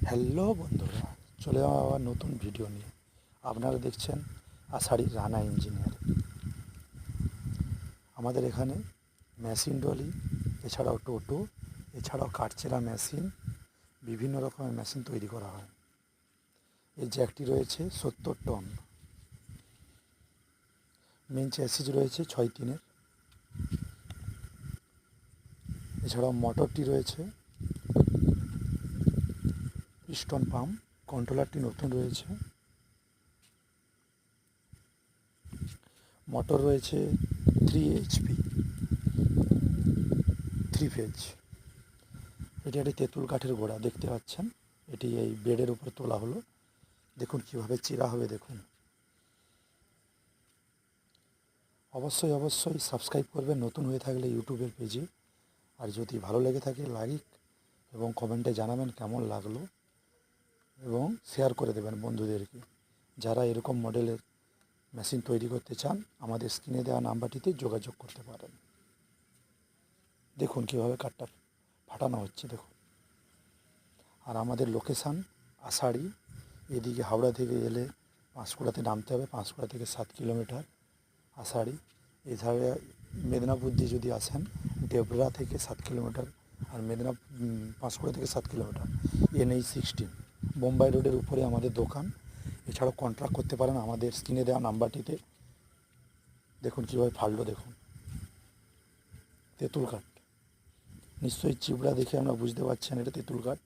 Hello বন্ধুরা, চলে যাওয়া আবার নতুন ভিডিও নিয়ে। আপনারা দেখছেন আষাঢ়ি রানা ইঞ্জিনিয়ার। আমাদের এখানে মেশিন ডলি, এছাড়াও টোটো, এছাড়াও কাঠচেরা মেশিন, বিভিন্ন রকমের মেশিন তৈরি করা হয়। এই জ্যাকটি রয়েছে 70 টন। মেন চ্যাসিস রয়েছে 6-3-এর। এছাড়াও মোটরটি রয়েছে পিস্টন পাম্প, কন্ট্রোলারটি নতুন রয়েছে। মোটর রয়েছে 3 HP 3 ফেজ। এটি একটি তেঁতুল কাঠের গোড়া দেখতে পাচ্ছেন। এটি এই বেডের উপর তোলা হলো। দেখুন কিভাবে চিরা হবে দেখুন। অবশ্যই সাবস্ক্রাইব করবেন নতুন হয়ে থাকলে ইউটিউবের পেজে। আর যদি ভালো লেগে থাকে লাইক এবং কমেন্টে জানাবেন কেমন লাগলো, এবং শেয়ার করে দেবেন বন্ধুদেরকে। যারা এরকম মডেলের মেশিন তৈরি করতে চান আমাদের স্ক্রিনে দেওয়া নাম্বারটিতে যোগাযোগ করতে পারেন। দেখুন কীভাবে কাঠটা ফাটানো হচ্ছে দেখুন। আর আমাদের লোকেশান আষাঢ়ি। এদিকে হাওড়া থেকে এলে পাঁশকুড়াতে নামতে হবে, পাঁশকুড়া থেকে 7 কিলোমিটার আষাঢ়ি। এছাড়া মেদিনীপুর দিয়ে যদি আসেন দেবরা থেকে 7 কিলোমিটার, আর পাঁশকুড়া থেকে 7 কিলোমিটার। NH-16 বোম্বাই রোডের উপরে আমাদের দোকান। এছাড়াও কন্ট্রাক্ট করতে পারেন আমাদের স্ক্রিনে দেওয়া নাম্বারটিতে। দেখুন কীভাবে ফাটলো দেখুন। তেঁতুল কাঠ, নিশ্চয়ই চিবড়া দেখে আমরা বুঝতে পারছেন এটা তেঁতুল কাঠ।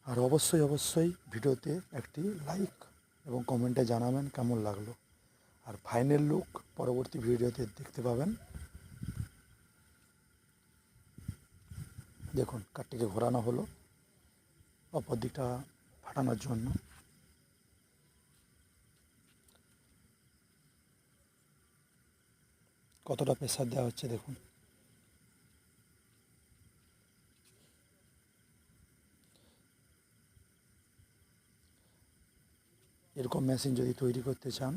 আর অবশ্যই ভিডিওতে একটি লাইক এবং কমেন্টে জানাবেন কেমন লাগলো। আর ফাইনাল লুক পরবর্তী ভিডিওতে দেখতে পাবেন। দেখুন কাঠটিকে ঘোরানো হলো অপর দিকটা ফাটানোর জন্য। কতটা প্রেসার দেওয়া হচ্ছে দেখুন। এরকম মেশিন যদি তৈরি করতে চান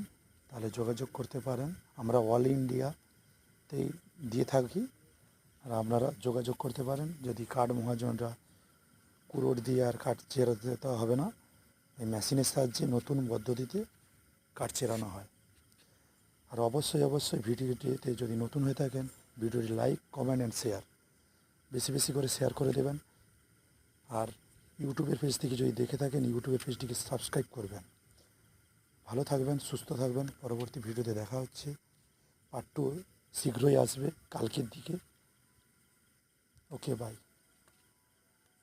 তাহলে যোগাযোগ করতে পারেন। আমরা অল ইন্ডিয়াতেই দিয়ে থাকি, আর আপনারা যোগাযোগ করতে পারেন। যদি কাঠ মহাজনরা কুড়োর দিয়ে আর কাঠ চেরাতে দিতে হবে না, এই মেশিনের সাহায্যে নতুন পদ্ধতিতে কাঠ চেরানো হয়। আর অবশ্যই ভিডিওটিতে যদি নতুন হয়ে থাকেন ভিডিওটি লাইক কমেন্ট অ্যান্ড শেয়ার বেশি করে শেয়ার করে দেবেন। আর ইউটিউবের পেজ থেকে যদি দেখে থাকেন ইউটিউবের পেজটিকে সাবস্ক্রাইব করবেন। ভালো থাকবেন, সুস্থ থাকবেন। পরবর্তী ভিডিওতে দেখা হচ্ছে। পার্ট 2 শীঘ্রই আসবে কালকের দিকে। ওকে, বাই।